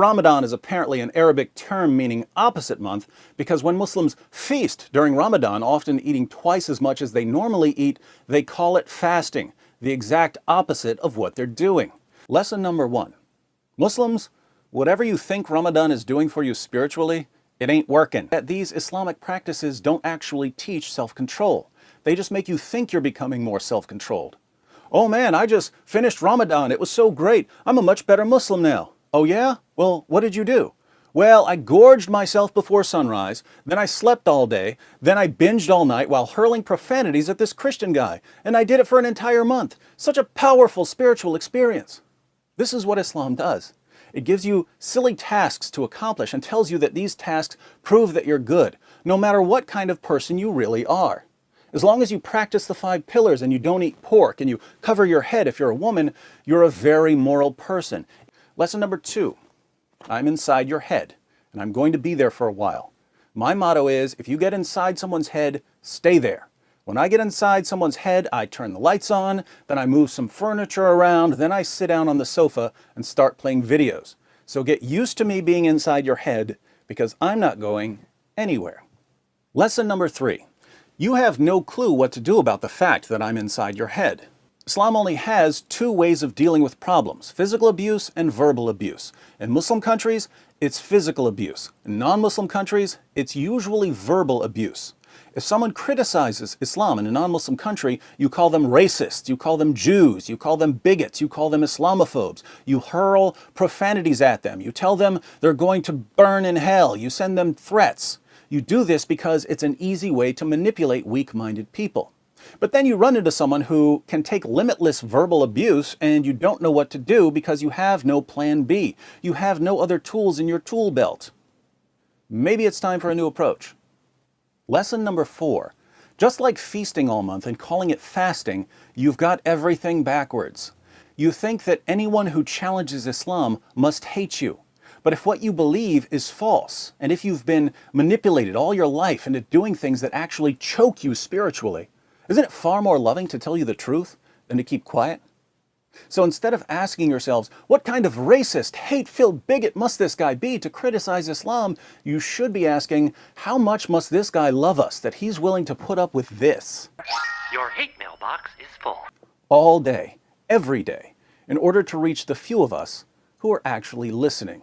Ramadan is apparently an Arabic term meaning opposite month because when Muslims feast during Ramadan, often eating twice as much as they normally eat, they call it fasting, the exact opposite of what they're doing. Lesson number 1. Muslims, whatever you think Ramadan is doing for you spiritually, it ain't working. That these Islamic practices don't actually teach self-control. They just make you think you're becoming more self-controlled. Oh man, I just finished Ramadan. It was so great. I'm a much better Muslim now. Oh yeah? Well, what did you do? Well, I gorged myself before sunrise, then I slept all day, then I binged all night while hurling profanities at this Christian guy, and I did it for an entire month. Such a powerful spiritual experience. This is what Islam does. It gives you silly tasks to accomplish and tells you that these tasks prove that you're good, no matter what kind of person you really are. As long as you practice the 5 pillars and you don't eat pork and you cover your head if you're a woman, you're a very moral person. Lesson number 2, I'm inside your head, and I'm going to be there for a while. My motto is, if you get inside someone's head, stay there. When I get inside someone's head, I turn the lights on, then I move some furniture around, then I sit down on the sofa and start playing videos. So get used to me being inside your head, because I'm not going anywhere. Lesson number 3, you have no clue what to do about the fact that I'm inside your head. Islam only has 2 ways of dealing with problems, physical abuse and verbal abuse. In Muslim countries, it's physical abuse. In non-Muslim countries, it's usually verbal abuse. If someone criticizes Islam in a non-Muslim country, you call them racists, you call them Jews, you call them bigots, you call them Islamophobes. You hurl profanities at them. You tell them they're going to burn in hell. You send them threats. You do this because it's an easy way to manipulate weak-minded people. But then you run into someone who can take limitless verbal abuse and you don't know what to do because you have no plan B. You have no other tools in your tool belt. Maybe it's time for a new approach. Lesson number 4. Just like feasting all month and calling it fasting, you've got everything backwards. You think that anyone who challenges Islam must hate you. But if what you believe is false, and if you've been manipulated all your life into doing things that actually choke you spiritually, isn't it far more loving to tell you the truth than to keep quiet? So instead of asking yourselves, what kind of racist, hate-filled bigot must this guy be to criticize Islam, you should be asking, how much must this guy love us that he's willing to put up with this? Your hate mailbox is full. All day, every day, in order to reach the few of us who are actually listening.